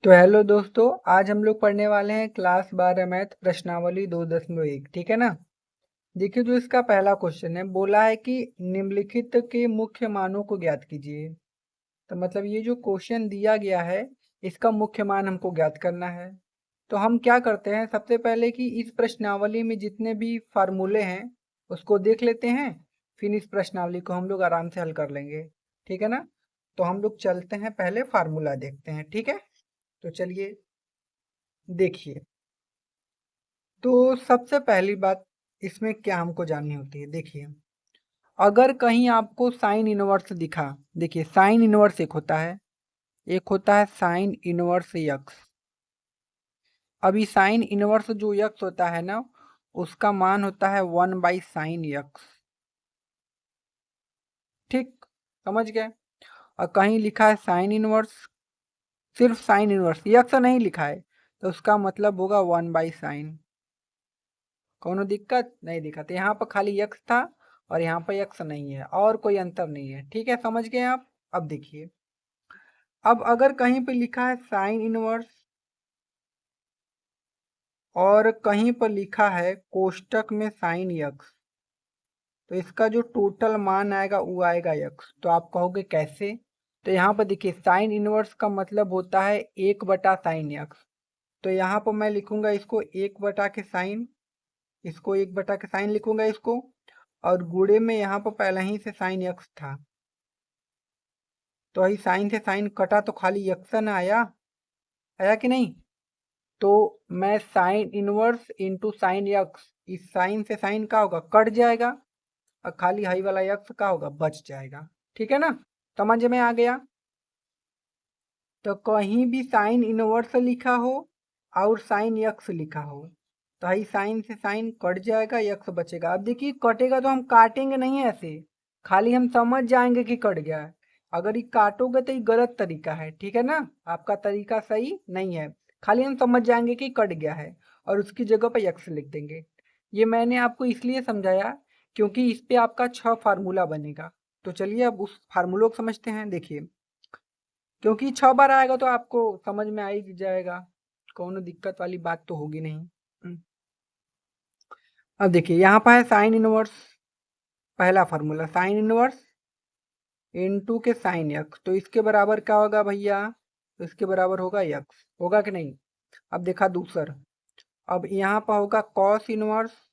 तो हेलो दोस्तों, आज हम लोग पढ़ने वाले हैं क्लास 12 मैथ प्रश्नावली 2.1। ठीक है ना। देखिए, जो इसका पहला क्वेश्चन है, बोला है कि निम्नलिखित के मुख्य मानों को ज्ञात कीजिए। तो मतलब ये जो क्वेश्चन दिया गया है, इसका मुख्य मान हमको ज्ञात करना है। तो हम क्या करते हैं, सबसे पहले कि इस प्रश्नावली में जितने भी फार्मूले हैं उसको देख लेते हैं, फिर इस प्रश्नावली को हम लोग आराम से हल कर लेंगे। ठीक है ना। तो हम लोग चलते हैं, पहले फार्मूला देखते हैं। ठीक है, तो चलिए देखिए। तो सबसे पहली बात इसमें क्या हमको जाननी होती है, देखिए। अगर कहीं आपको साइन इनवर्स दिखा, देखिए साइन इनवर्स एक होता है, एक होता है साइन इनवर्स यक्स। अभी साइन इनवर्स जो यक्स होता है ना, उसका मान होता है 1/साइन यक्स। ठीक, समझ गए। और कहीं लिखा है साइन इनवर्स, सिर्फ साइन इनवर्स यक्स नहीं लिखा है, तो उसका मतलब होगा 1/साइन। कोनो दिक्कत नहीं दिक्कत, यहाँ पर खाली यक्स था और यहाँ पर यक्स नहीं है, और कोई अंतर नहीं है। ठीक है, समझ गए आप। अब देखिए, अब अगर कहीं पे लिखा है साइन इनवर्स और कहीं पर लिखा है कोष्टक में साइन यक्स, तो इसका जो टोटल मान आएगा वो आएगा यक्स। तो आप कहोगे कैसे। तो यहाँ पर देखिए, साइन इनवर्स का मतलब होता है 1/साइन यक्स। तो यहाँ पर मैं लिखूंगा इसको 1/के साइन, इसको 1/के साइन लिखूंगा इसको, और गुणे में यहाँ पर पहले ही से साइन यक्स था, तो अही साइन से साइन कटा तो खाली यक्स न आया, आया कि नहीं। तो मैं sine inverse into sine x, इस साइन से साइन का होगा कट जाएगा, और खाली हाई वाला यक्स का होगा बच जाएगा। ठीक है ना, समझ में आ गया। तो कहीं भी साइन इनवर्स लिखा हो और साइन यक्स लिखा हो, तो हाई साइन से साइन कट जाएगा, यक्स बचेगा। अब देखिए, कटेगा तो हम काटेंगे नहीं ऐसे, खाली हम समझ जाएंगे कि कट गया है। अगर ये काटोगे तो ये गलत तरीका है। ठीक है ना, आपका तरीका सही नहीं है। खाली हम समझ जाएंगे कि कट गया है और उसकी जगह पर यक्स लिख देंगे। ये मैंने आपको इसलिए समझाया क्योंकि इस पे आपका 6 फार्मूला बनेगा। तो चलिए अब उस फार्मूलों को समझते हैं। देखिए, क्योंकि 6 बार आएगा तो आपको समझ में आ ही जाएगा, कोनो दिक्कत वाली बात तो होगी नहीं। अब देखिए, यहाँ पर है साइन इनवर्स, पहला फार्मूला साइन इनवर्स इनटू के साइन यक्स, तो इसके बराबर क्या होगा भैया, तो इसके बराबर होगा यक्स, होगा कि नहीं। अब देखा दूसर, अब यहाँ पर होगा कॉस इनवर्स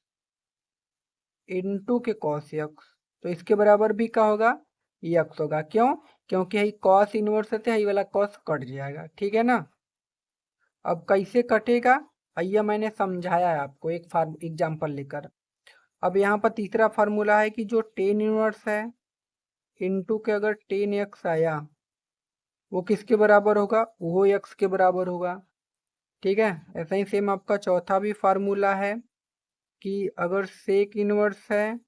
इनटू के कॉस यक्स, तो इसके बराबर भी क्या होगा, यक्स होगा। क्यों, क्योंकि यही कॉस इनवर्स है, यही वाला कॉस कट जाएगा। ठीक है ना। अब कैसे कटेगा, आइए मैंने समझाया है आपको एक एग्जाम्पल लेकर। अब यहाँ पर तीसरा फार्मूला है कि जो टेन इनवर्स है इनटू के अगर टेन एक्स आया, वो किसके बराबर होगा, वो एक्स के बराबर होगा। ठीक है, ऐसा ही सेम आपका चौथा भी फार्मूला है कि अगर सेक इनवर्स है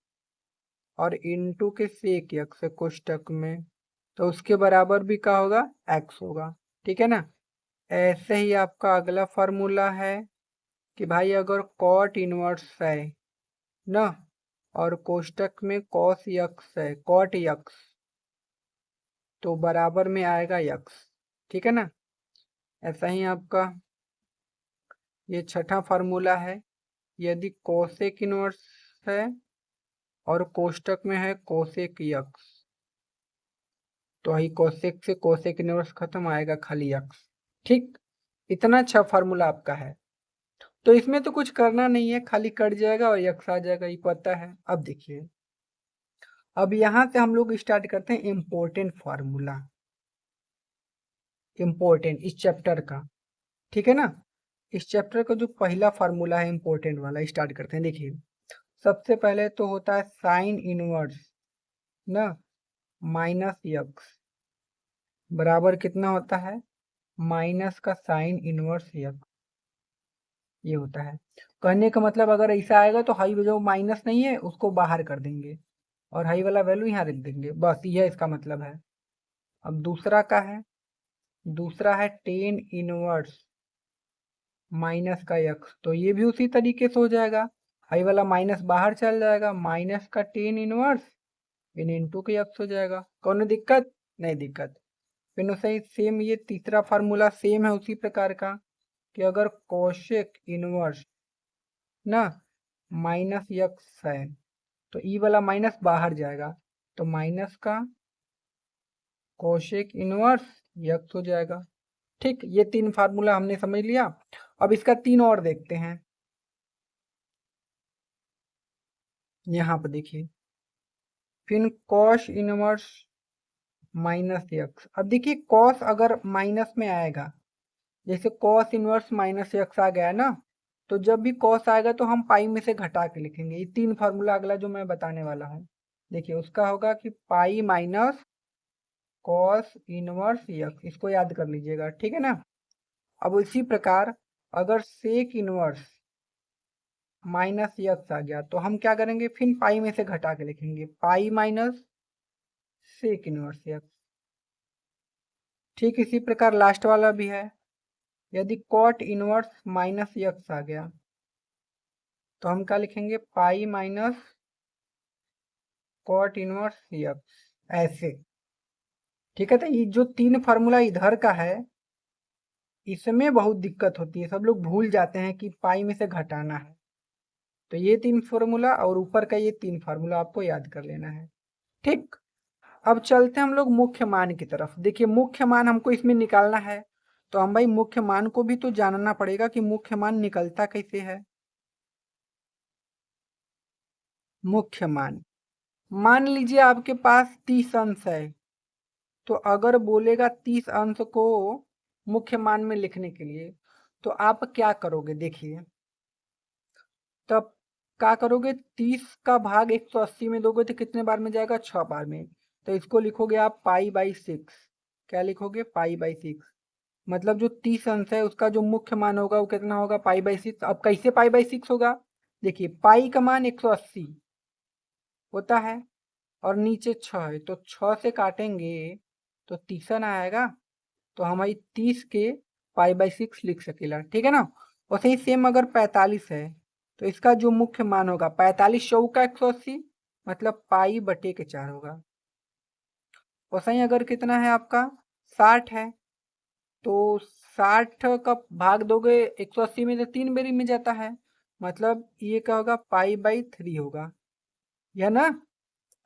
और इनटू के सेक एक्स है कोष्टक में, तो उसके बराबर भी क्या होगा, एक्स होगा। ठीक है ना। ऐसे ही आपका अगला फार्मूला है कि भाई अगर कॉट इनवर्स है ना, और कोष्टक में कॉस यक्स है, कॉट यक्स, तो बराबर में आएगा यक्स। ठीक है ना। ऐसा ही आपका ये छठा फार्मूला है, यदि कोसेक इनवर्स है और कोष्टक में है कोसेक यक्स, तो ही कोसेक से कोसेक इनवर्स खत्म, आएगा खाली यक्स। ठीक, इतना अच्छा फार्मूला आपका है, तो इसमें तो कुछ करना नहीं है, खाली कट जाएगा और यक्स आ जाएगा, ये पता है। अब देखिए, अब यहां से हम लोग स्टार्ट करते हैं इंपॉर्टेंट फार्मूला, इंपॉर्टेंट इस चैप्टर का। ठीक है ना। इस चैप्टर का जो पहला फार्मूला है इंपॉर्टेंट वाला, स्टार्ट करते हैं। देखिए, सबसे पहले तो होता है साइन इनवर्स ना माइनस यक्स, बराबर कितना होता है, माइनस का साइन इनवर्स यक्स, ये होता है। कहने का मतलब अगर ऐसा आएगा तो हाई जो माइनस नहीं है उसको बाहर कर देंगे और हाई वाला वैल्यू यहाँ रख देंगे, बस यह इसका मतलब है। अब दूसरा का है, दूसरा है टेन इनवर्स माइनस का यक्स, तो ये भी उसी तरीके से हो जाएगा, हाई वाला माइनस बाहर चल जाएगा, माइनस का टेन इनवर्स इन इंटू के यक्स हो जाएगा। कौन दिक्कत, नहीं दिक्कत। फिर उसे ही सेम ये तीसरा फार्मूला सेम है उसी प्रकार का कि अगर कोशेक इनवर्स ना माइनस यक्स है तो ई वाला माइनस बाहर जाएगा, तो माइनस का कोशेक इनवर्स यक्स हो जाएगा। ठीक, ये 3 फार्मूला हमने समझ लिया। अब इसका 3 और देखते हैं। यहाँ पर देखिए, फिर कॉस इनवर्स माइनस यक्स। अब देखिए कॉस अगर माइनस में आएगा, जैसे कॉस इनवर्स माइनस यक्स आ गया ना, तो जब भी कॉस आएगा तो हम पाई में से घटा के लिखेंगे। ये 3 फार्मूला अगला जो मैं बताने वाला हूँ, देखिए उसका होगा कि pi minus cos inverse x, इसको याद कर लीजिएगा, ठीक है ना। अब इसी प्रकार अगर सेक इनवर्स माइनस यक्स आ गया तो हम क्या करेंगे, फिर पाई में से घटा के लिखेंगे, pi minus sec inverse x. ठीक इसी प्रकार लास्ट वाला भी है, यदि कॉट इनवर्स माइनस यक्स आ गया तो हम क्या लिखेंगे, pi minus cot inverse x, ऐसे। ठीक है, तो ये जो 3 फार्मूला इधर का है इसमें बहुत दिक्कत होती है, सब लोग भूल जाते हैं कि पाई में से घटाना है। तो ये 3 फार्मूला और ऊपर का ये 3 फार्मूला आपको याद कर लेना है। ठीक, अब चलते हैं हम लोग मुख्य मान की तरफ। देखिए मुख्य मान हमको इसमें निकालना है, तो हम भाई मुख्य मान को भी तो जानना पड़ेगा कि मुख्य मान निकलता कैसे है। मुख्य मान लीजिए आपके पास 30 अंश है, तो अगर बोलेगा 30 अंश को मुख्य मान में लिखने के लिए तो आप क्या करोगे, देखिए तब क्या करोगे, 30 का भाग 180 में दोगे तो कितने बार में जाएगा, 6 बार में। तो इसको लिखोगे आप पाई बाई 6। क्या लिखोगे, पाई बाई 6। मतलब जो 30 अंश है उसका जो मुख्य मान होगा वो कितना होगा, पाई बाई 6। अब कैसे पाई बाई 6 होगा, देखिए पाई का मान 180 होता है और नीचे 6 है, तो 6 से काटेंगे तो 30 ना आएगा, तो हमारी 30 के पाई बाई 6 लिख सकेला, ठीक है ना। वैसे ही सेम अगर 45 है तो इसका जो मुख्य मान होगा 45 चौका 180, मतलब पाई बटे के 4 होगा। वैसे ही अगर कितना है आपका 60 है, तो 60 का भाग दोगे 180 में तो 3 बेरी में जाता है, मतलब ये क्या होगा, पाई बाई 3 होगा, यह ना।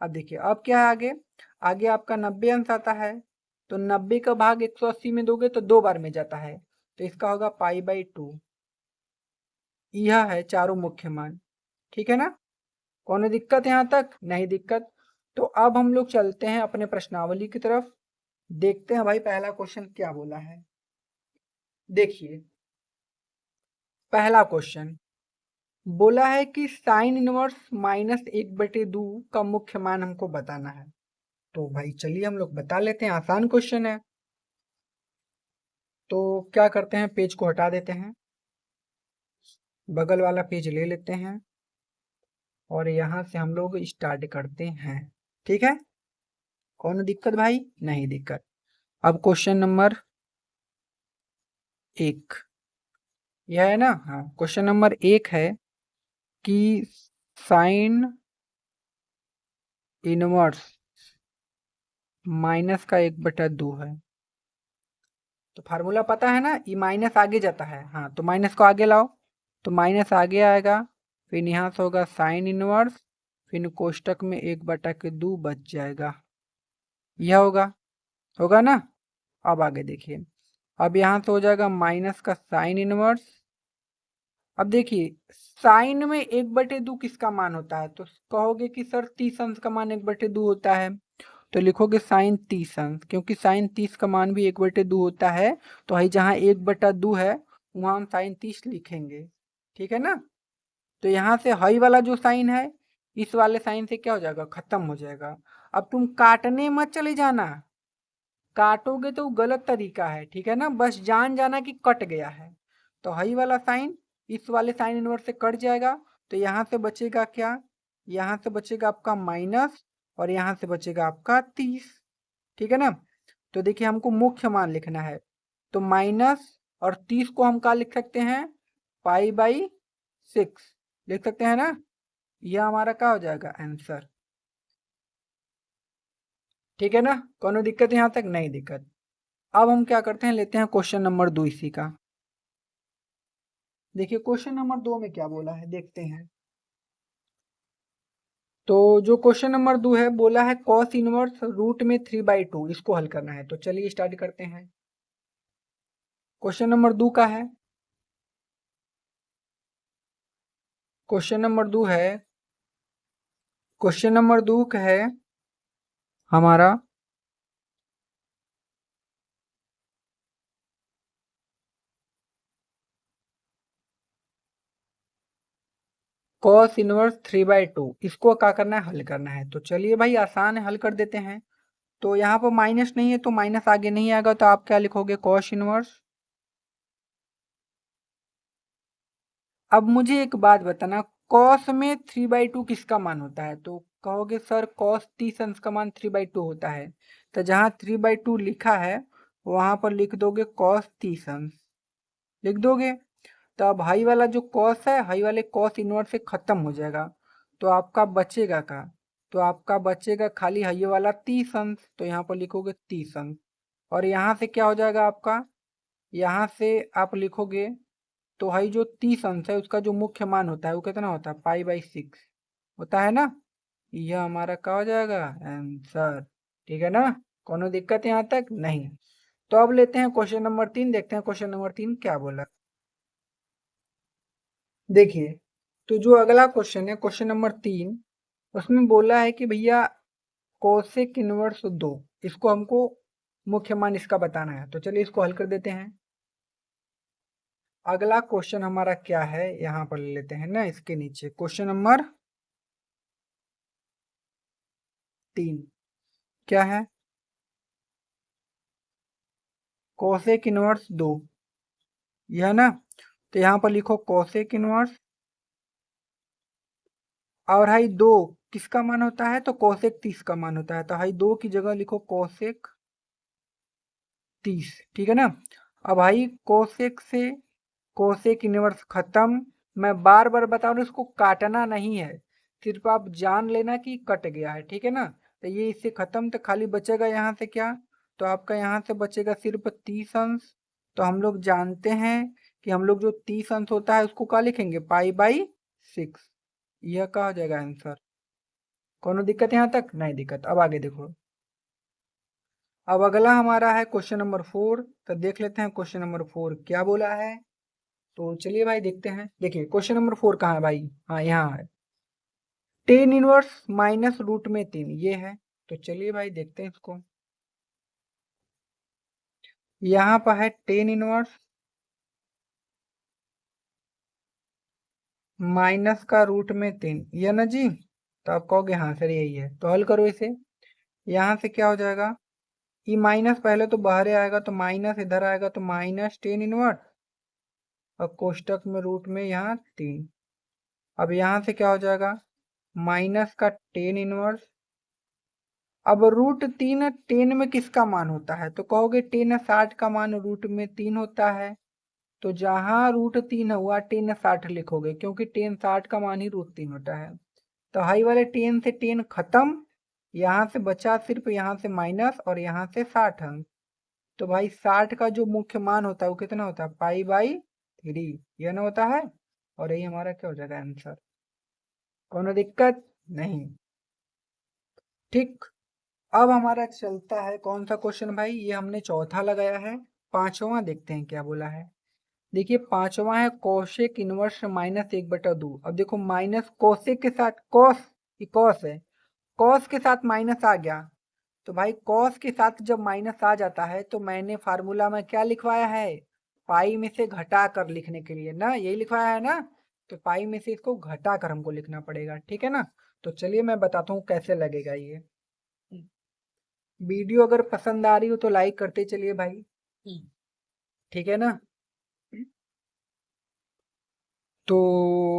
अब देखिए अब क्या है आगे, आगे आपका 90 अंश आता है, तो 90 का भाग 180 में दोगे तो 2 बार में जाता है, तो इसका होगा पाई बाई 2। यह है चारों मुख्य मान, ठीक है ना। कौन दिक्कत यहाँ तक, नहीं दिक्कत। तो अब हम लोग चलते हैं अपने प्रश्नावली की तरफ, देखते हैं भाई पहला क्वेश्चन क्या बोला है। देखिए पहला क्वेश्चन बोला है कि साइन इनवर्स माइनस 1/2 का मुख्य मान हमको बताना है। तो भाई चलिए हम लोग बता लेते हैं, आसान क्वेश्चन है। तो क्या करते हैं, पेज को हटा देते हैं, बगल वाला पेज ले लेते हैं और यहाँ से हम लोग स्टार्ट करते हैं, ठीक है। कौन दिक्कत भाई, नहीं दिक्कत। अब क्वेश्चन नंबर 1 यह है ना, हाँ क्वेश्चन नंबर 1 है कि साइन इनवर्स माइनस का 1/2 है। तो फार्मूला पता है ना, ये माइनस आगे जाता है, हाँ तो माइनस को आगे लाओ, तो माइनस आगे आएगा, फिर यहाँ से होगा साइन इनवर्स, फिर कोष्टक में 1/2 बच जाएगा, यह होगा ना। अब आगे देखिए, अब यहाँ से हो जाएगा माइनस का साइन इनवर्स। अब देखिए साइन में 1/2 किसका मान होता है, तो कहोगे कि सर 30 अंश का मान 1/2 होता है, तो लिखोगे साइन 30 अंश, क्योंकि साइन 30 का मान भी 1/2 होता है, तो भाई जहाँ 1/2 है वहाँ हम साइन 30 लिखेंगे, ठीक है ना। तो यहाँ से हाई वाला जो साइन है इस वाले साइन से क्या हो जाएगा, खत्म हो जाएगा। अब तुम काटने मत चले जाना, काटोगे तो गलत तरीका है, ठीक है ना, बस जान जाना कि कट गया है। तो हाई वाला साइन इस वाले साइन इनवर्स से कट जाएगा, तो यहाँ से बचेगा क्या, यहाँ से बचेगा आपका माइनस और यहाँ से बचेगा आपका 30, ठीक है ना। तो देखिए हमको मुख्य मान लिखना है, तो माइनस और 30 को हम क्या लिख सकते हैं, पाई बाई 6 लिख सकते हैं ना। यह हमारा क्या हो जाएगा, आंसर, ठीक है ना। कोनो दिक्कत यहाँ तक, नहीं दिक्कत। अब हम क्या करते हैं, लेते हैं क्वेश्चन नंबर 2 इसी का। देखिए क्वेश्चन नंबर 2 में क्या बोला है देखते हैं। तो जो क्वेश्चन नंबर 2 है, बोला है कॉस इनवर्स रूट में 3/2, इसको हल करना है। तो चलिए स्टार्ट करते हैं। क्वेश्चन नंबर 2 का है, क्वेश्चन नंबर 2 है, क्वेश्चन नंबर 2 का है हमारा कॉस इनवर्स 3/2, इसको क्या करना है, हल करना है। तो चलिए भाई आसान है, हल कर देते हैं। तो यहाँ पर माइनस नहीं है तो माइनस आगे नहीं आएगा, तो आप क्या लिखोगे, कॉस इनवर्स। अब मुझे एक बात बताना, कॉस में 3/2 किसका मान होता है? तो कहोगे सर कॉस 30 अंश का मान 3/2 होता है। तो जहाँ 3/2 लिखा है वहां पर लिख दोगे कॉस 30 अंश, लिख दोगे। तो अब हाई वाला जो कॉस है, हाई वाले कॉस इनवर्स से खत्म हो जाएगा। तो आपका बचेगा का, तो आपका बचेगा खाली हाई वाला 30 अंश। तो यहाँ पर लिखोगे 30 अंश, और यहाँ से क्या हो जाएगा आपका, यहाँ से आप लिखोगे, तो हाई जो 30 अंश है उसका जो मुख्य मान होता है वो कितना होता है, पाई/6 होता है ना। यह हमारा क्या हो जाएगा, आंसर। ठीक है ना, कोनो दिक्कत यहाँ तक नहीं। तो अब लेते हैं क्वेश्चन नंबर 3, देखते हैं क्वेश्चन नंबर 3 क्या बोला। देखिए, तो जो अगला क्वेश्चन है क्वेश्चन नंबर 3, उसमें बोला है कि भैया कोसेक इनवर्स 2, इसको हमको मुख्य मान इसका बताना है। तो चलिए इसको हल कर देते हैं। अगला क्वेश्चन हमारा क्या है, यहाँ पर ले लेते हैं ना, इसके नीचे क्वेश्चन नंबर 3 क्या है, कोसेक इनवर्स 2, यह ना। तो यहाँ पर लिखो कोसेक इनवर्स, और हाई 2 किसका मान होता है, तो कोसेक 30 का मान होता है। तो हाई 2 की जगह लिखो कोसेक 30, ठीक है ना। अब भाई कोसेक से कोसेक इनवर्स खत्म। मैं बार बार बता रहा हूँ, इसको काटना नहीं है, सिर्फ आप जान लेना कि कट गया है, ठीक है ना। तो ये इससे खत्म, तो खाली बचेगा यहाँ से क्या, तो आपका यहाँ से बचेगा सिर्फ 30 अंश। तो हम लोग जानते हैं कि हम लोग जो 30 अंश होता है उसको क्या लिखेंगे, पाई/6। यह क्या हो जाएगा आंसर। कोनो दिक्कत यहाँ तक नहीं, दिक्कत। अब आगे देखो, अब अगला हमारा है क्वेश्चन नंबर 4। तो देख लेते हैं क्वेश्चन नंबर 4 क्या बोला है। तो चलिए भाई देखते हैं। देखिए क्वेश्चन नंबर 4 कहाँ है भाई, हाँ यहाँ है, टेन इनवर्स माइनस रूट में 3, ये है। तो चलिए भाई देखते हैं इसको। यहाँ पर है टेन इनवर्स माइनस का रूट में 3, ये ना जी। तो आप कहोगे हाँ सर यही है, तो हल करो इसे। यहाँ से क्या हो जाएगा, ये माइनस पहले तो बाहर आएगा, तो माइनस इधर आएगा, तो माइनस टेन इनवर्स, और कोष्टक में रूट में यहाँ 3। अब यहाँ से क्या हो जाएगा, माइनस का टेन इनवर्स। अब रूट 3 10 में किसका मान होता है, तो कहोगे 10 60 का मान रूट में 3 होता है। तो जहां रूट 3 हुआ 10 60 लिखोगे, क्योंकि 10 60 का मान ही रूट 3 होता है। तो हाई वाले 10 से 10 खत्म, यहाँ से बचा सिर्फ यहाँ से माइनस, और यहाँ से 60 अंक। तो भाई 60 का जो मुख्य मान होता है वो कितना होता है, पाई/3, यह ना होता है। और यही हमारा क्या हो जाएगा आंसर। कोनो दिक्कत नहीं, ठीक। अब हमारा चलता है कौन सा क्वेश्चन भाई, ये हमने चौथा लगाया है। पांचवा देखते हैं क्या बोला है। देखिए पांचवा है कोसेक इनवर्स -1/2। अब देखो माइनस कोसेक के साथ कॉस, ये कॉस है, कॉस के साथ माइनस आ गया। तो भाई कॉस के साथ जब माइनस आ जाता है तो मैंने फार्मूला में क्या लिखवाया है, पाई में से घटा कर लिखने के लिए ना, यही लिखवाया है ना। तो पाई में से इसको घटा कर हमको लिखना पड़ेगा, ठीक है ना। तो चलिए मैं बताता हूँ कैसे लगेगा ये। वीडियो अगर पसंद आ रही हो तो लाइक करते चलिए भाई, ठीक है ना। तो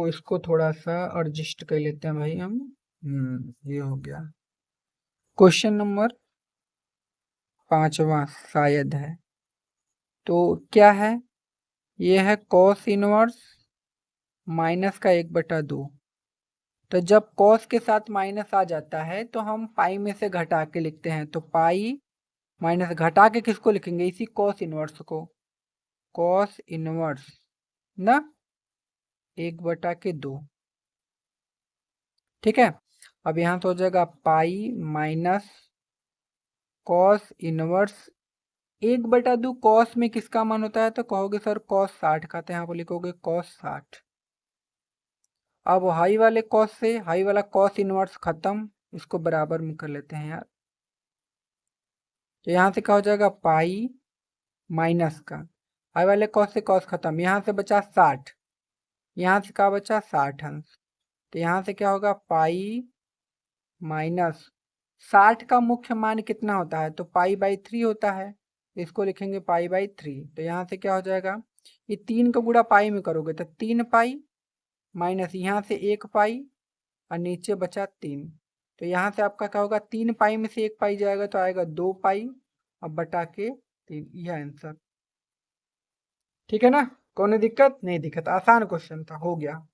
इसको थोड़ा सा एडजस्ट कर लेते हैं भाई हम। ये हो गया क्वेश्चन नंबर पांचवा शायद है। तो क्या है, ये है कॉस इनवर्स -1/2। तो जब कॉस के साथ माइनस आ जाता है तो हम पाई में से घटा के लिखते हैं, तो पाई माइनस घटा के किसको लिखेंगे, इसी कॉस इनवर्स को, कॉस इनवर्स ना 1/2। ठीक है, अब यहाँ तो हो जाएगा pi minus cos inverse 1/2। Cos में किसका मान होता है, तो कहोगे सर कॉस 60 का, तो यहाँ पर लिखोगे कॉस 60। अब हाई वाले कॉस से हाई वाला कॉस इनवर्स खत्म, इसको बराबर में कर लेते हैं यार। तो यहाँ से क्या हो जाएगा पाई माइनस का हाई वाले कॉस से कॉस खत्म, यहाँ से बचा 60, यहाँ से क्या बचा 60 अंश। तो यहाँ से क्या होगा पाई माइनस 60 का मुख्य मान कितना होता है, तो पाई/3 होता है, इसको लिखेंगे पाई/3। तो यहाँ से क्या हो जाएगा, ये 3 का गुणा पाई में करोगे तो 3 पाई माइनस यहाँ से 1 पाई और नीचे बचा 3। तो यहाँ से आपका क्या होगा 3 पाई में से 1 पाई जाएगा तो आएगा 2 पाई अब बटा के 3, यह आंसर। ठीक है ना, कोई दिक्कत नहीं, दिक्कत, आसान क्वेश्चन था, हो गया।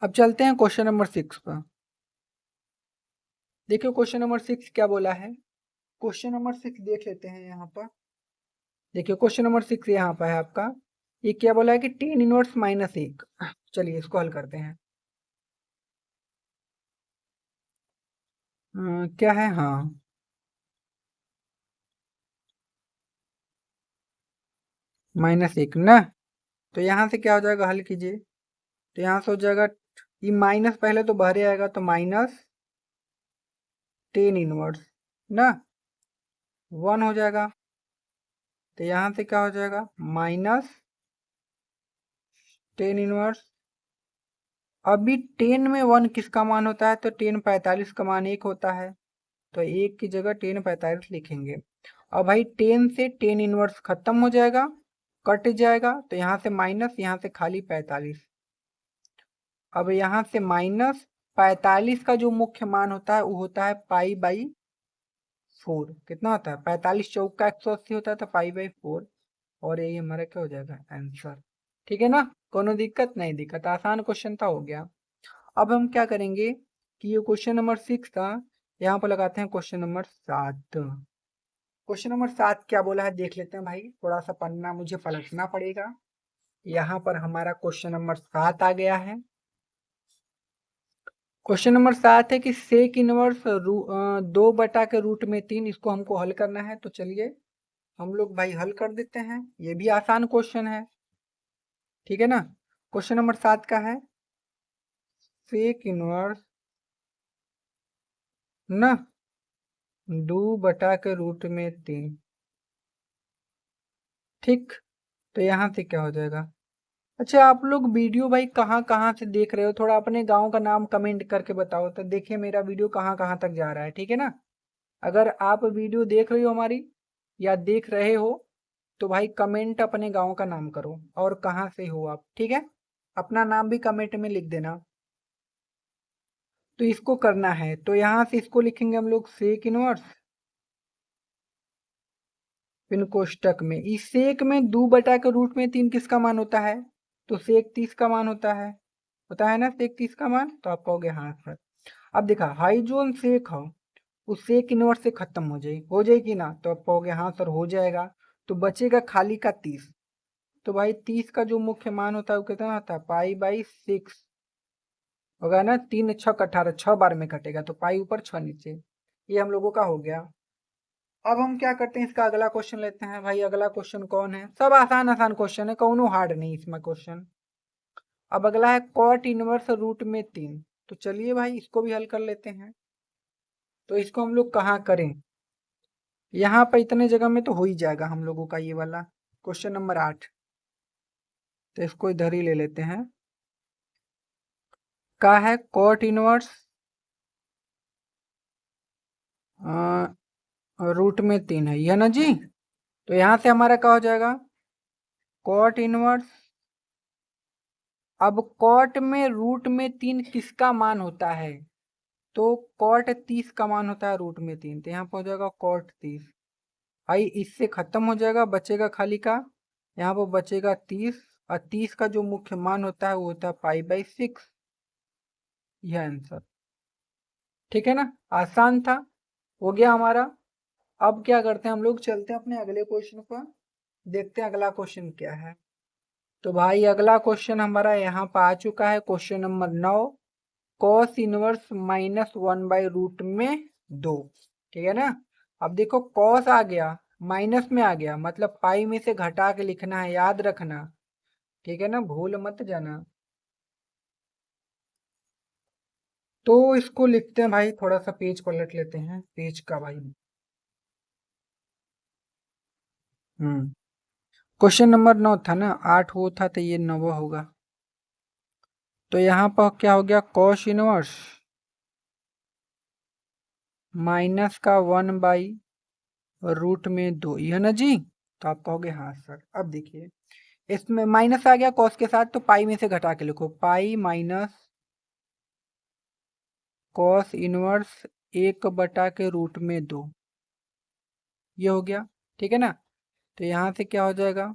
अब चलते हैं क्वेश्चन नंबर 6 पर। देखिए क्वेश्चन नंबर 6 क्या बोला है, क्वेश्चन नंबर 6 देख लेते हैं यहाँ पर। देखिए क्वेश्चन नंबर 6 यहाँ पर है आपका, ये क्या बोला है कि tan इनवर्स -1। चलिए इसको हल करते हैं। क्या है, हाँ -1 ना। तो यहाँ से क्या हो जाएगा, हल कीजिए। तो यहाँ से हो जाएगा ये माइनस पहले तो बाहर आएगा, तो माइनस tan इनवर्स ना 1 हो जाएगा। तो यहाँ से क्या हो जाएगा माइनस tan इनवर्स। अभी 10 में 1 किसका मान होता है, तो tan 45 का मान 1 होता है, तो 1 की जगह tan 45 लिखेंगे। अब भाई 10 से tan इनवर्स खत्म हो जाएगा, कट जाएगा, तो यहाँ से माइनस, यहाँ से खाली 45। अब यहाँ से -45 का जो मुख्य मान होता है वो होता है पाई/4। कितना होता है 45 चौका 180 होता है, तो पाई/4, और यही हमारा क्या हो जाएगा आंसर। ठीक है ना, कोनो दिक्कत नहीं, दिक्कत, आसान क्वेश्चन था, हो गया। अब हम क्या करेंगे कि ये क्वेश्चन नंबर 6 था, यहाँ पर लगाते हैं क्वेश्चन नंबर 7। क्वेश्चन नंबर 7 क्या बोला है देख लेते हैं भाई, थोड़ा सा पन्ना मुझे पलटना पड़ेगा। यहाँ पर हमारा क्वेश्चन नंबर 7 आ गया है। क्वेश्चन नंबर 7 है कि सेक इनवर्स 2/√3, इसको हमको हल करना है। तो चलिए हम लोग भाई हल कर देते हैं, ये भी आसान क्वेश्चन है। ठीक है ना, क्वेश्चन नंबर 7 का है सेक इनवर्स ना 2/√3। ठीक, तो यहाँ से क्या हो जाएगा। अच्छा आप लोग वीडियो भाई कहाँ कहाँ से देख रहे हो, थोड़ा अपने गांव का नाम कमेंट करके बताओ, तो देखिए मेरा वीडियो कहाँ कहाँ तक जा रहा है। ठीक है ना, अगर आप वीडियो देख रही हो हमारी या देख रहे हो तो भाई कमेंट अपने गांव का नाम करो और कहाँ से हो आप। ठीक है, अपना नाम भी कमेंट में लिख देना। तो इसको करना है, तो यहाँ से इसको लिखेंगे हम लोग सेक इनवर्स पिन कोष्टक में, इस सेक में 2/√3 किसका मान होता है, तो सेक 30 का मान होता है ना सेक 30 का मान। तो आप कहोगे हाँ सर। अब देखा हाई जोन सेक हो उस सेक इनवर्स से खत्म हो जाएगी ना, तो आप कहोगे हाँ सर हो जाएगा। तो बचेगा खाली का 30। तो भाई 30 का जो मुख्य मान होता है वो कितना होता है पाई/6 होगा ना, 3 6 18, 6 बार में कटेगा, तो पाई ऊपर 6 नीचे, ये हम लोगों का हो गया। अब हम क्या करते हैं, इसका अगला क्वेश्चन लेते हैं। भाई अगला क्वेश्चन कौन है, सब आसान आसान क्वेश्चन है, कौनो हार्ड नहीं इसमें क्वेश्चन। अब अगला है कॉट इनवर्स √3। तो चलिए भाई इसको भी हल कर लेते हैं। तो इसको हम लोग कहाँ करें, यहाँ पर इतने जगह में तो हो ही जाएगा हम लोगों का ये वाला क्वेश्चन नंबर 8। तो इसको इधर ही ले लेते हैं। का है कॉट इनवर्स √3 है यह ना जी। तो यहाँ से हमारा क्या हो जाएगा कॉट इनवर्स। अब कॉट में √3 किसका मान होता है, तो कॉट 30 का मान होता है √3। तो यहाँ पर हो जाएगा कॉट 30। भाई इससे खत्म हो जाएगा, बचेगा खाली का, यहाँ पर बचेगा 30, और 30 का जो मुख्य मान होता है वो होता है पाई/6, यह आंसर। ठीक है ना, आसान था, हो गया हमारा। अब क्या करते हैं हम लोग, चलते हैं अपने अगले क्वेश्चन पर, देखते हैं अगला क्वेश्चन क्या है। तो भाई अगला क्वेश्चन हमारा यहाँ पर आ चुका है, क्वेश्चन नंबर 9, कॉस इनवर्स -1/√2। ठीक है ना। अब देखो कॉस आ गया, माइनस में आ गया, मतलब पाई में से घटा के लिखना है, याद रखना। ठीक है ना, भूल मत जाना। तो इसको लिखते हैं भाई, थोड़ा सा पेज पलट लेते हैं, पेज का भाई। क्वेश्चन नंबर 9 था ना, 8 वो था, तो ये 9 होगा। तो यहाँ पर क्या हो गया, कॉस इनवर्स माइनस का 1/√2, यह ना जी। तो आप कहोगे हाँ सर। अब देखिए इसमें माइनस आ गया कॉस के साथ, तो पाई में से घटा के लिखो, पाई माइनस कॉस इनवर्स 1/√2, ये हो गया। ठीक है ना। तो यहाँ से क्या हो जाएगा,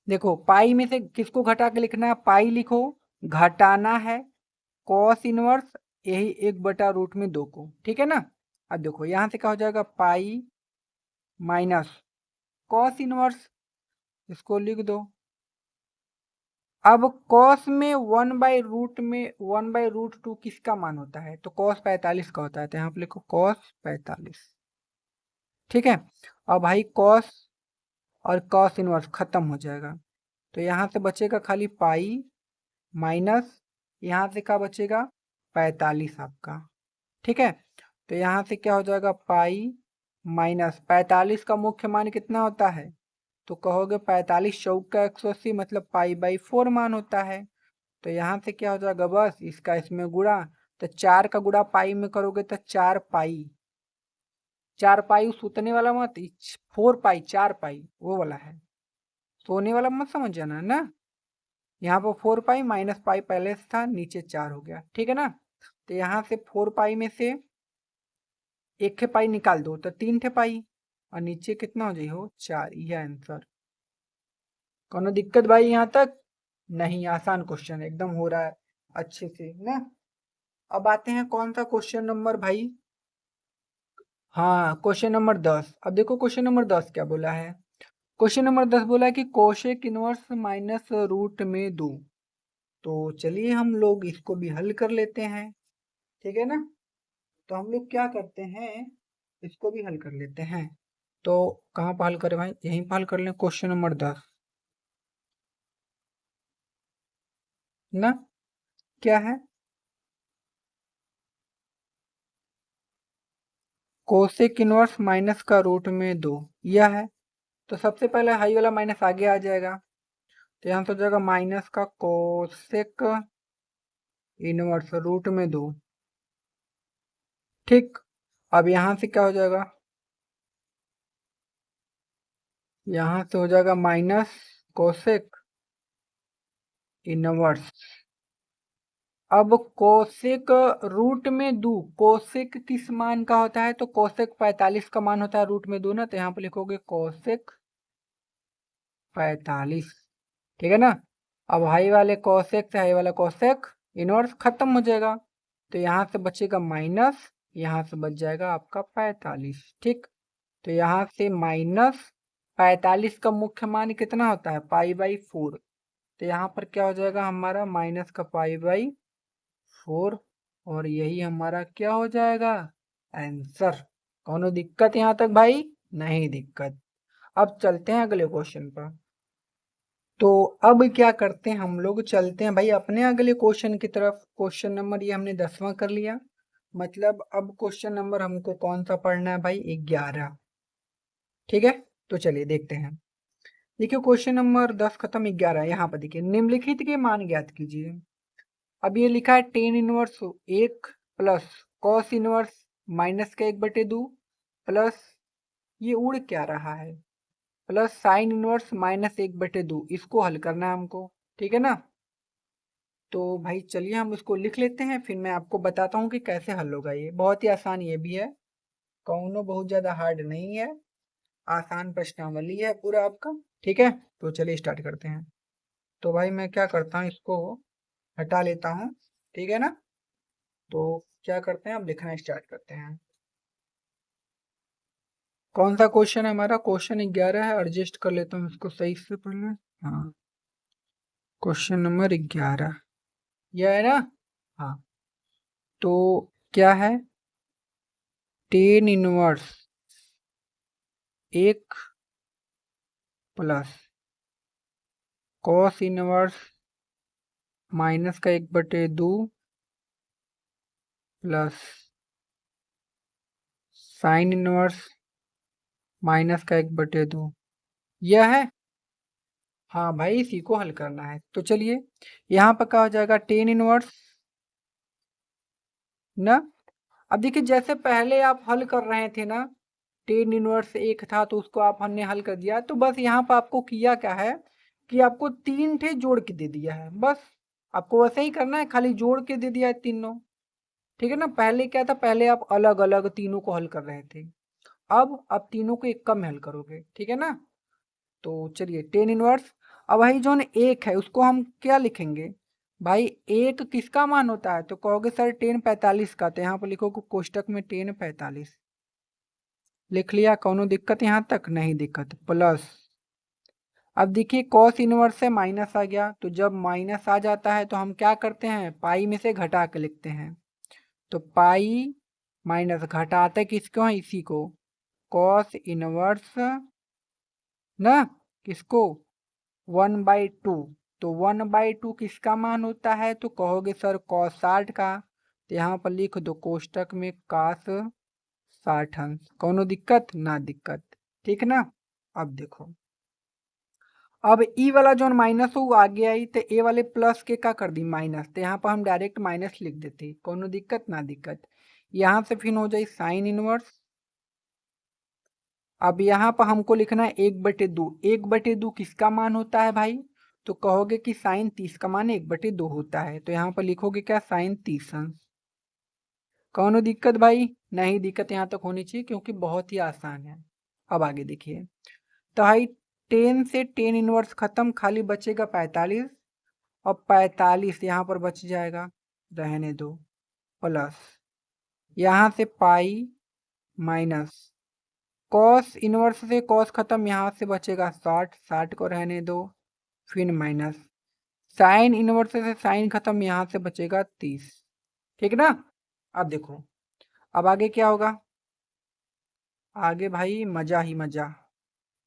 देखो पाई में से किसको घटा के लिखना है, पाई लिखो, घटाना है कॉस इनवर्स यही 1/√2 को। ठीक है ना। अब देखो यहाँ से क्या हो जाएगा, पाई माइनस कॉस इनवर्स, इसको लिख दो। अब कॉस में 1/√2 किसका मान होता है, तो कॉस 45 का होता है, तो यहाँ पे लिखो कॉस 45। ठीक है। अब भाई कॉस और कॉस इनवर्स खत्म हो जाएगा, तो यहाँ से बचेगा खाली पाई माइनस, यहाँ से क्या बचेगा, 45 आपका। ठीक है। तो यहाँ से क्या हो जाएगा, पाई माइनस 45 का मुख्य मान कितना होता है, तो कहोगे 45 चौक का 180, मतलब पाई/4 मान होता है। तो यहाँ से क्या हो जाएगा, बस इसका इसमें गुणा, तो 4 का गुणा पाई में करोगे तो 4 पाई, 4 पाई उस उतने वाला मत, 4 पाई 4 पाई वो वाला है, सोने वाला मत समझ जाना ना। यहाँ पर 4 पाई माइनस पाई पहले से था, नीचे 4 हो गया। ठीक है ना। तो यहाँ से 4 पाई में से 1 पाई निकाल दो तो 3 पाई, और नीचे कितना हो जाए हो 4, ये आंसर। कोनो दिक्कत भाई यहाँ तक? नहीं, आसान क्वेश्चन एकदम हो रहा है अच्छे से ना। अब आते हैं कौन सा क्वेश्चन नंबर भाई, हाँ क्वेश्चन नंबर 10। अब देखो क्वेश्चन नंबर 10 क्या बोला है, क्वेश्चन नंबर 10 बोला है कि कोशेक इनवर्स -√2। तो चलिए हम लोग इसको भी हल कर लेते हैं। ठीक है ना। तो हम लोग क्या करते हैं, इसको भी हल कर लेते हैं। तो कहाँ पर हल करें भाई, यहीं पर हल कर लें, क्वेश्चन नंबर 10 ना। क्या है, कोसेक इनवर्स माइनस का √2 यह है। तो सबसे पहले हाई वाला माइनस आगे आ जाएगा, तो यहाँ से हो जाएगा माइनस का कोसेक इनवर्स √2। ठीक। अब यहाँ से क्या हो जाएगा, यहाँ से हो जाएगा माइनस कोसेक इनवर्स। अब कोसेक √2, कोसेक किस मान का होता है, तो कोसेक 45 का मान होता है √2 ना, तो यहाँ पे लिखोगे कोसेक 45। ठीक है ना। अब हाई वाले कोसेक से हाई वाला कोसेक इनवर्स खत्म हो जाएगा, तो यहाँ से बचेगा माइनस, यहाँ से बच जाएगा आपका 45। ठीक। तो यहाँ से -45 का मुख्य मान कितना होता है, पाई/4। तो यहाँ पर क्या हो जाएगा हमारा, माइनस का पाई/4, और यही हमारा क्या हो जाएगा, आंसर। कोनो दिक्कत यहाँ तक भाई? नहीं दिक्कत। अब चलते हैं अगले क्वेश्चन पर। तो अब क्या करते हैं हम लोग, चलते हैं भाई अपने अगले क्वेश्चन की तरफ। क्वेश्चन नंबर ये हमने 10वां कर लिया, मतलब अब क्वेश्चन नंबर हमको कौन सा पढ़ना है भाई, 11। ठीक है। तो चलिए देखते हैं। देखिए क्वेश्चन नंबर 10 खत्म, 11 यहाँ पर देखिए, निम्नलिखित के मान ज्ञात कीजिए। अब ये लिखा है tan inverse 1 plus cos inverse -1/2 plus, ये उड़ क्या रहा है, प्लस साइन इनवर्स -1/2, इसको हल करना है हमको। ठीक है ना। तो भाई चलिए हम इसको लिख लेते हैं, फिर मैं आपको बताता हूँ कि कैसे हल होगा। ये बहुत ही आसान ये भी है, कौनो बहुत ज़्यादा हार्ड नहीं है, आसान प्रश्नावली है पूरा आपका। ठीक है। तो चलिए स्टार्ट करते हैं। तो भाई मैं क्या करता हूँ, इसको हटा लेता हूँ। ठीक है ना। तो क्या करते हैं, अब लिखना स्टार्ट करते हैं। कौन सा क्वेश्चन है हमारा? क्वेश्चन 11 है, एडजस्ट कर लेता हूँ इसको सही से पहले। हाँ, क्वेश्चन नंबर 11 यह है ना। हाँ, तो क्या है? Tan inverse 1 plus cos inverse minus का 1/2 प्लस साइन इनवर्स माइनस का 1/2 यह है। हाँ भाई, इसी को हल करना है। तो चलिए, यहाँ पर क्या हो जाएगा? टेन इनवर्स ना। अब देखिए, जैसे पहले आप हल कर रहे थे ना, टेन इनवर्स 1 था तो उसको आप हमने हल कर दिया। तो बस यहाँ पर आपको किया क्या है कि आपको 3 थे जोड़ के दे दिया है। बस आपको वैसे ही करना है, खाली जोड़ के दे दिया है तीनों। ठीक है ना? पहले क्या था, पहले आप अलग अलग तीनों को हल कर रहे थे, अब आप तीनों को एक में हल करोगे। ठीक है ना? तो चलिए, टेन इनवर्स। अब वही जो एक है उसको हम क्या लिखेंगे भाई? एक किसका मान होता है? तो कहोगे सर टेन 45 का। तो यहाँ पर लिखोगे कोष्टक में टेन 45 लिख लिया। कौनो दिक्कत यहाँ तक? नहीं दिक्कत। प्लस, अब देखिए कॉस इनवर्स से माइनस आ गया, तो जब माइनस आ जाता है तो हम क्या करते हैं? पाई में से घटा के लिखते हैं। तो पाई माइनस घटाते किसको हैं? इसी को, कॉस इनवर्स ना, किसको? 1/2। तो 1/2 किसका मान होता है? तो कहोगे सर कॉस 60 का। तो यहाँ पर लिख दो कोष्टक में कास 60 अंश। कौनो दिक्कत? ना दिक्कत। ठीक ना? अब देखो, अब ई वाला जो माइनस हो वो आगे आई, तो ए वाले प्लस के क्या कर दी? माइनस। तो यहाँ पर हम डायरेक्ट माइनस लिख देते। कौनो दिक्कत? ना दिक्कत। यहाँ से फिर हो जाए साइन इनवर्स। अब यहाँ पर हमको लिखना है 1/2। 1/2 किसका मान होता है भाई? तो कहोगे कि साइन 30 का मान 1/2 होता है। तो यहाँ पर लिखोगे क्या? साइन 30 अंश। कौनो दिक्कत भाई? नहीं दिक्कत यहाँ तक होनी चाहिए, क्योंकि बहुत ही आसान है। अब आगे देखिए, तो भाई 10 से 10 इनवर्स खत्म, खाली बचेगा 45। और 45 यहाँ पर बच जाएगा, रहने दो। प्लस यहाँ से पाई माइनस कॉस इनवर्स से कॉस खत्म, यहाँ से बचेगा 60। 60 को रहने दो, फिर माइनस साइन इनवर्स से साइन खत्म, यहाँ से बचेगा 30। ठीक ना? अब देखो, अब आगे क्या होगा? आगे भाई मजा ही मजा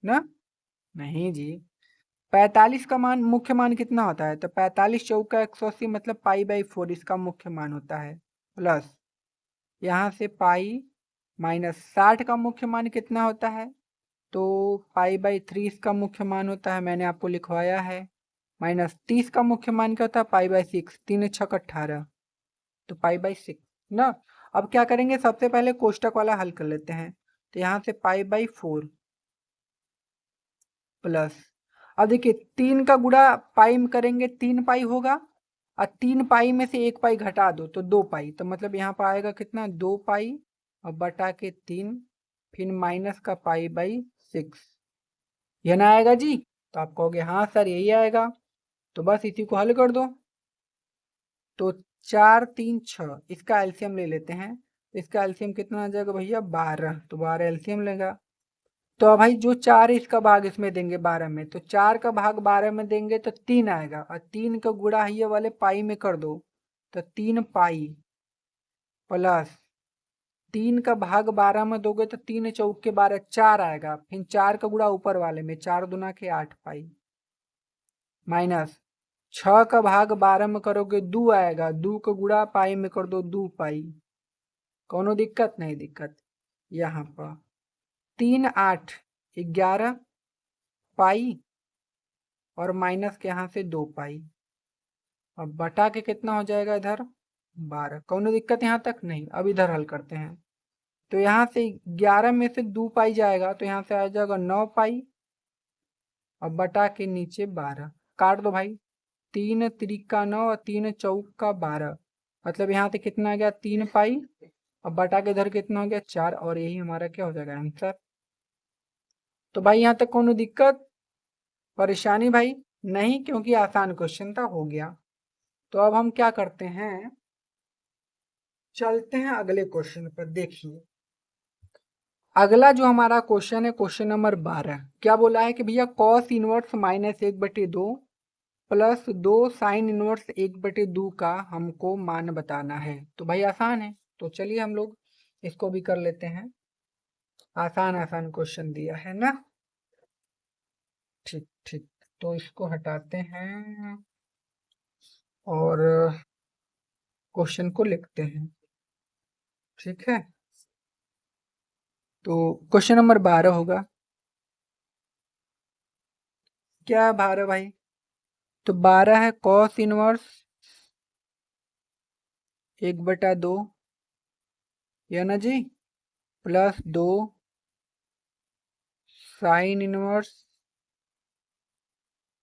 ना। नहीं जी, 45 का मान मुख्य मान कितना होता है? तो 45 चौका 180, मतलब पाई/4 इसका मुख्य मान होता है। प्लस यहाँ से पाई माइनस 60 का मुख्य मान कितना होता है? तो पाई/3 इसका मुख्य मान होता है, मैंने आपको लिखवाया है। माइनस 30 का मुख्य मान क्या होता है? पाई/6। 3 छक 18, तो पाई/6 ना। अब क्या करेंगे? सबसे पहले कोष्टक वाला हल कर लेते हैं। तो यहाँ से पाई/4 प्लस, अब देखिए 3 का गुणा पाई में करेंगे 3 पाई होगा, और 3 पाई में से 1 पाई घटा दो तो 2 पाई। तो मतलब यहाँ पर आएगा कितना? 2 पाई और बटा के 3, फिर माइनस का पाई/6। यह ना आएगा जी? तो आप कहोगे हाँ सर यही आएगा। तो बस इसी को हल कर दो। तो 4 3 6, इसका एलसीएम ले लेते हैं। तो इसका एलसीएम कितना आ जाएगा भैया? 12। तो 12 एलसीएम लेगा। तो भाई जो 4 है इसका भाग इसमें देंगे 12 में, तो 4 का भाग 12 में देंगे तो 3 आएगा, और 3 का गुणा ये वाले पाई में कर दो, तो 3 पाई प्लस 3 का भाग 12 में दोगे तो 3 चौके 12, 4 आएगा। फिर 4 का गुणा ऊपर वाले में, 4 दूना के 8 पाई, माइनस 6 का भाग 12 में करोगे 2 आएगा, 2 का गुणा पाई में कर दो 2 पाई। कोनो दिक्कत? नहीं दिक्कत। यहाँ पर 3 8 11 पाई और माइनस के यहाँ से 2 पाई, अब बटा के कितना हो जाएगा इधर? 12। कोनो दिक्कत यहाँ तक? नहीं। अब इधर हल करते हैं। तो यहाँ से 11 में से 2 पाई जाएगा, तो यहाँ से आ जाएगा 9 पाई और बटा के नीचे 12। काट दो भाई, 3 त्रिका 9 और 3 चौका 12, मतलब यहाँ से कितना आ गया? 3 पाई और बटा के इधर कितना हो गया? 4। और यही हमारा क्या हो जाएगा? आंसर। तो भाई यहाँ तक कोनो दिक्कत परेशानी भाई? नहीं, क्योंकि आसान क्वेश्चन था, हो गया। तो अब हम क्या करते हैं, चलते हैं अगले क्वेश्चन पर। देखिए, अगला जो हमारा क्वेश्चन है क्वेश्चन नंबर 12, क्या बोला है कि भैया cos inverse -1/2 plus 2 sine inverse 1/2 का हमको मान बताना है। तो भाई आसान है, तो चलिए हम लोग इसको भी कर लेते हैं। आसान आसान क्वेश्चन दिया है ना। ठीक ठीक, तो इसको हटाते हैं और क्वेश्चन को लिखते हैं। ठीक है, तो क्वेश्चन नंबर 12 होगा। क्या है 12 भाई? तो 12 है कॉस इनवर्स 1/2, या ना जी, प्लस 2 साइन इनवर्स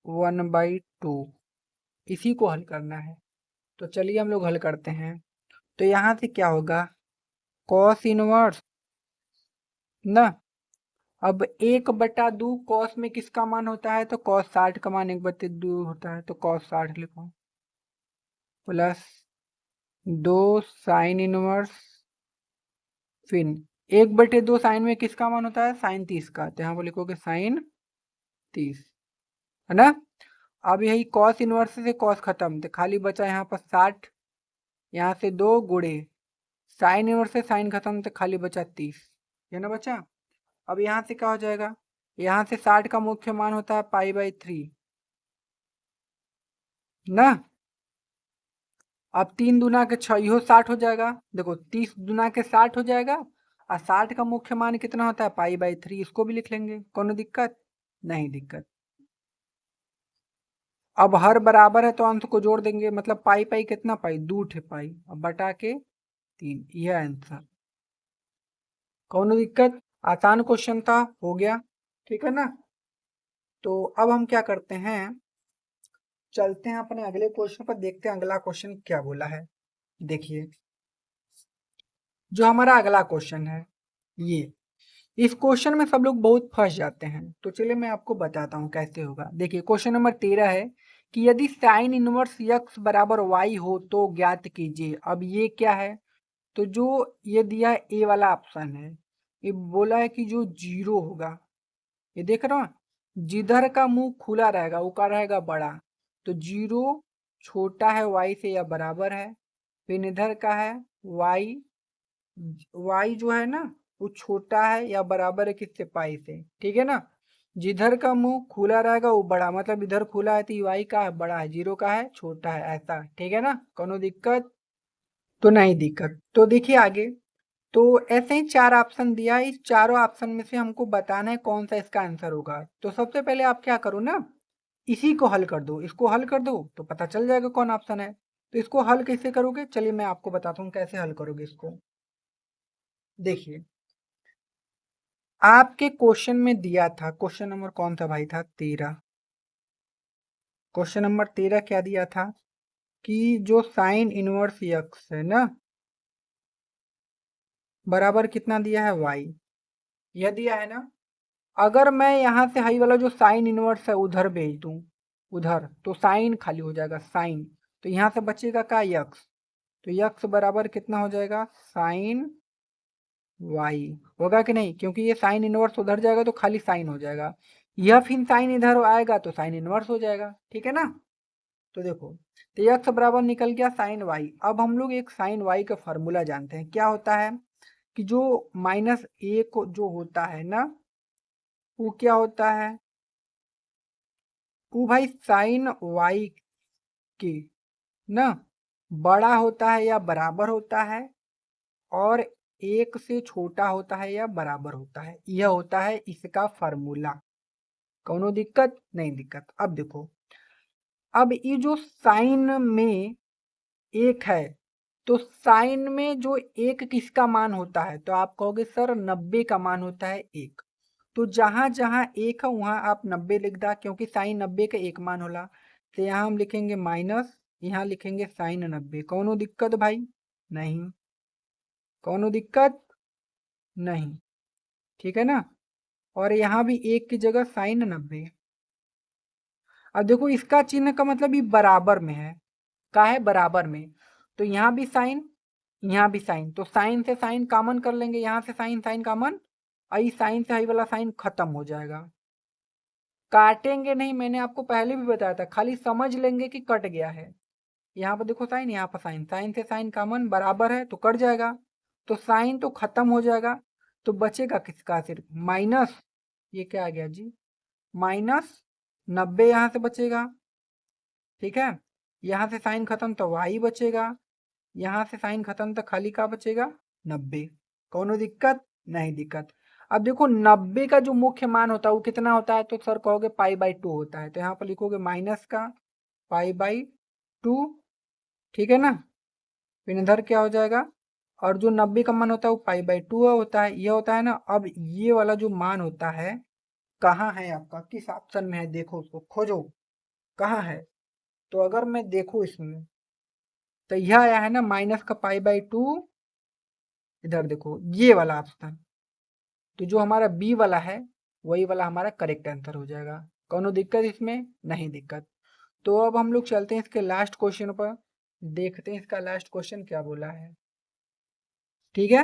1/2, इसी को हल करना है। तो चलिए हम लोग हल करते हैं। तो यहाँ से क्या होगा, कॉस इनवर्स ना, अब 1/2 कॉस में किसका मान होता है, तो कॉस 60 का मान 1/2 होता है, तो कॉस 60 लिखो, प्लस 2 साइन इनवर्स, फिर 1/2 साइन में किसका मान होता है, साइन 30 का, तो यहाँ पर लिखोगे साइन 30, है ना। अब यही कॉस इनवर्स से कॉस खत्म, तो खाली बचा यहाँ पर 60, यहाँ से 2 गुणे साइन इनवर्स से साइन खत्म, तो खाली बचा 30, ये ना बचा। अब यहाँ से क्या हो जाएगा, यहाँ से 60 का मुख्य मान होता है π/3 ना। अब 3 दूना के 6, इहो 60 हो जाएगा। देखो 30 दूना के 60 हो जाएगा, और 60 का मुख्य मान कितना होता है π/3, इसको भी लिख लेंगे, कोनो दिक्कत नहीं दिक्कत। अब हर बराबर है तो अंश को जोड़ देंगे, मतलब पाई पाई कितना, पाई 2 ठे पाई, अब बटा के 3, यह आंसर। कोनो दिक्कत, आसान क्वेश्चन था, हो गया, ठीक है ना। तो अब हम क्या करते हैं, चलते हैं अपने अगले क्वेश्चन पर, देखते हैं अगला क्वेश्चन क्या बोला है। देखिए जो हमारा अगला क्वेश्चन है, ये इस क्वेश्चन में सब लोग बहुत फंस जाते हैं, तो चलिए मैं आपको बताता हूँ कैसे होगा। देखिए क्वेश्चन नंबर 13 है कि यदि साइन इनवर्स x बराबर y हो तो ज्ञात कीजिए। अब ये क्या है, तो जो ये दिया है ए वाला ऑप्शन है, ये बोला है कि जो 0 होगा, ये देख रहे हो, जिधर का मुंह खुला रहेगा वो का रहेगा बड़ा, तो 0 छोटा है y से या बराबर है, फिर इधर का है y, y जो है ना वो छोटा है या बराबर है किससे, पाई से, ठीक है ना। जिधर का मुंह खुला रहेगा वो बड़ा, मतलब इधर खुला है तो y का है बड़ा है, 0 का है छोटा है, ऐसा, ठीक है ना। कोनो दिक्कत तो नहीं दिक्कत। तो देखिए आगे, तो ऐसे ही 4 ऑप्शन दिया है, इस चारों ऑप्शन में से हमको बताना है कौन सा इसका आंसर होगा। तो सबसे पहले आप क्या करो ना, इसी को हल कर दो, इसको हल कर दो तो पता चल जाएगा कौन ऑप्शन है। तो इसको हल कैसे करोगे, चलिए मैं आपको बताता हूँ कैसे हल करोगे इसको। देखिए आपके क्वेश्चन में दिया था, क्वेश्चन नंबर कौन था भाई, था 13। क्वेश्चन नंबर 13 क्या दिया था कि जो साइन इनवर्स यक्स है ना, बराबर कितना दिया है y, यह दिया है ना। अगर मैं यहाँ से हाई वाला जो साइन इनवर्स है उधर भेज दूं, उधर, तो साइन खाली हो जाएगा साइन, तो यहाँ से बचेगा क्या, यक्स, तो यक्स बराबर कितना हो जाएगा, साइन वाई, होगा कि नहीं, क्योंकि ये साइन इनवर्स उधर जाएगा तो खाली साइन हो जाएगा, यह फिर साइन इधर आएगा तो साइन इनवर्स हो जाएगा, ठीक है ना। तो देखो, तो यक्स बराबर निकल गया साइन वाई। अब हम लोग एक साइन वाई का फॉर्मूला जानते हैं, क्या होता है कि जो -1 जो होता है ना, वो क्या होता है, वो भाई साइन वाई के ना बड़ा होता है या बराबर होता है, और 1 से छोटा होता है या बराबर होता है, यह होता है इसका फॉर्मूला। कोनो दिक्कत नहीं दिक्कत। अब देखो, अब ये जो साइन में 1 है, तो साइन में जो 1 किसका मान होता है, तो आप कहोगे सर 90 का मान होता है 1, तो जहां जहां 1 है वहां आप 90 लिख दा, क्योंकि साइन 90 का 1 मान होला, तो यहाँ हम लिखेंगे माइनस, यहाँ लिखेंगे साइन 90। कोनो दिक्कत भाई नहीं, कोनो दिक्कत नहीं, ठीक है ना। और यहाँ भी 1 की जगह साइन 90। अब देखो इसका चिन्ह का मतलब ये बराबर में है, का है बराबर में, तो यहाँ भी साइन, यहाँ भी साइन, तो साइन से साइन कॉमन कर लेंगे, यहाँ से साइन साइन कॉमन आई साइन से आई वाला साइन खत्म हो जाएगा। काटेंगे नहीं, मैंने आपको पहले भी बताया था, खाली समझ लेंगे कि कट गया है। यहाँ पर देखो साइन, यहाँ पर साइन, साइन से साइन कॉमन बराबर है तो कट जाएगा, तो साइन तो खत्म हो जाएगा। तो बचेगा किसका, सिर्फ माइनस, ये क्या आ गया जी, -90 यहाँ से बचेगा। ठीक है, यहाँ से साइन खत्म तो y बचेगा, यहाँ से साइन खत्म तो खाली का बचेगा 90। कौनो दिक्कत नहीं दिक्कत। अब देखो 90 का जो मुख्य मान होता है वो कितना होता है, तो सर कहोगे π/2 होता है, तो यहाँ पर लिखोगे माइनस का π/2। ठीक है ना, फिर इधर क्या हो जाएगा, और जो 90 का मान होता है वो π/2 होता है, ये होता है ना। अब ये वाला जो मान होता है कहाँ है आपका, किस ऑप्शन में है, देखो उसको खोजो कहाँ है। तो अगर मैं देखूँ इसमें, तो यह आया है ना माइनस का π/2, इधर देखो ये वाला ऑप्शन। तो जो हमारा बी वाला है वही वाला हमारा करेक्ट आंसर हो जाएगा। कोनो दिक्कत इसमें नहीं दिक्कत। तो अब हम लोग चलते हैं इसके लास्ट क्वेश्चन पर, देखते हैं इसका लास्ट क्वेश्चन क्या बोला है। ठीक है,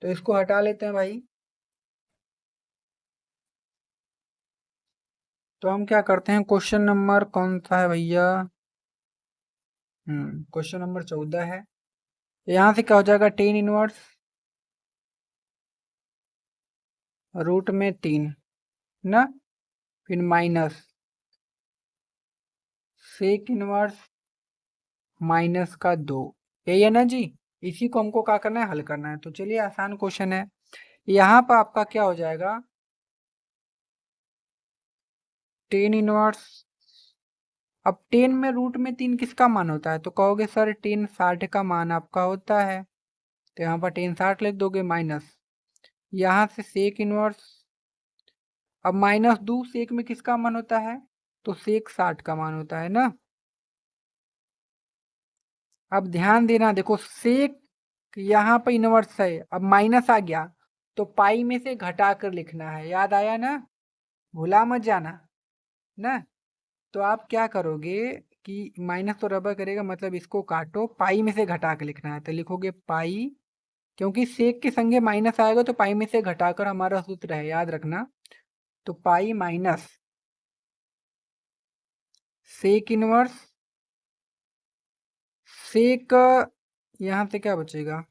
तो इसको हटा लेते हैं भाई। तो हम क्या करते हैं, क्वेश्चन नंबर कौन सा है भैया, क्वेश्चन नंबर 14 है। यहाँ से क्या हो जाएगा, टेन इनवर्स रूट में 3 ना, फिर माइनस सेक इनवर्स माइनस का 2, यही है ना जी। इसी को हमको क्या करना है, हल करना है। तो चलिए आसान क्वेश्चन है। यहाँ पर आपका क्या हो जाएगा, टेन इनवर्स, अब 10 में रूट में 3 किसका मान होता है, तो कहोगे सर 10 60 का मान आपका होता है, तो यहाँ पर 10 60 लिख दोगे, माइनस यहाँ से सेक इनवर्स, अब माइनस 2 सेक में किसका मान होता है, तो सेक 60 का मान होता है ना। अब ध्यान देना, देखो सेक यहाँ पर इनवर्स है, अब माइनस आ गया तो पाई में से घटा कर लिखना है, याद आया ना, भुला मत जाना ना। तो आप क्या करोगे कि माइनस तो रबर करेगा, मतलब इसको काटो, पाई में से घटा के लिखना है, तो लिखोगे पाई, क्योंकि सेक के संगे माइनस आएगा तो पाई में से घटाकर हमारा सूत्र है, याद रखना। तो पाई माइनस सेक इनवर्स, सेक यहाँ से क्या बचेगा,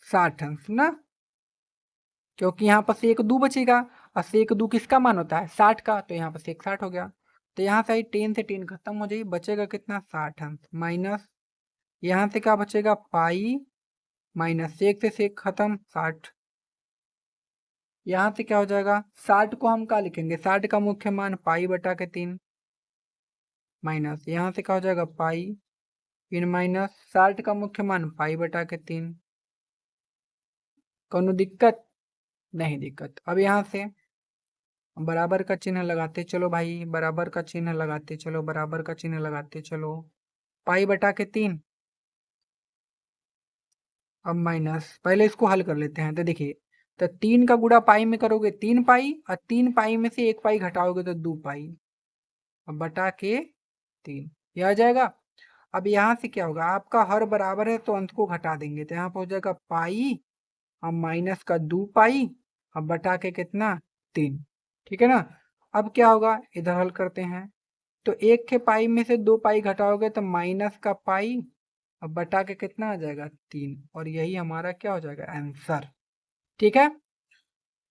60 अंश ना, क्योंकि यहाँ पर सेक 2 बचेगा, और सेक 2 किसका मान होता है, 60 का, तो यहाँ पर सेक 60 हो गया। तो यहाँ से 10 से 10 खत्म हो जाएगी, बचेगा कितना, 60 अंश, माइनस यहाँ से क्या बचेगा, पाई माइनस सेक से सेक खत्म, 60। यहाँ से क्या हो जाएगा, 60 को हम क्या लिखेंगे, 60 का मुख्य मान π/3, माइनस यहाँ से क्या हो जाएगा, पाई, फिर माइनस 60 का मुख्य मान π/3। कोनो दिक्कत नहीं दिक्कत। अब यहाँ से बराबर का चिन्ह लगाते चलो भाई, बराबर का चिन्ह लगाते चलो, बराबर का चिन्ह लगाते चलो, π/3। अब माइनस, पहले इसको हल कर लेते हैं। तो देखिए, तो 3 का गुणा पाई में करोगे 3 पाई, और 3 पाई में से 1 पाई घटाओगे तो 2 पाई, अब बटा के 3, ये आ जाएगा। अब यहाँ से क्या होगा, आपका हर बराबर है तो अंत को घटा देंगे, तो यहाँ पर हो जाएगा पाई, अब माइनस का 2 पाई, अब बटा के कितना, 3। ठीक है ना। अब क्या होगा, इधर हल करते हैं, तो 1 के पाई में से 2 पाई घटाओगे तो माइनस का पाई, अब बटा के कितना आ जाएगा, 3, और यही हमारा क्या हो जाएगा, आंसर। ठीक है,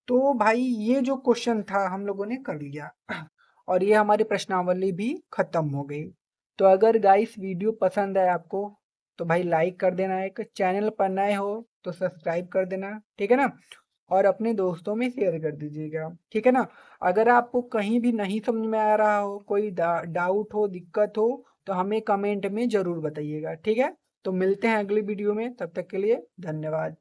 तो भाई ये जो क्वेश्चन था हम लोगों ने कर लिया, और ये हमारी प्रश्नावली भी खत्म हो गई। तो अगर गाइस वीडियो पसंद आए आपको, तो भाई लाइक कर देना, एक चैनल पर नए हो तो सब्सक्राइब कर देना, ठीक है ना, और अपने दोस्तों में शेयर कर दीजिएगा, ठीक है ना। अगर आपको कहीं भी नहीं समझ में आ रहा हो, कोई डाउट हो, दिक्कत हो, तो हमें कमेंट में ज़रूर बताइएगा, ठीक है। तो मिलते हैं अगली वीडियो में, तब तक के लिए धन्यवाद।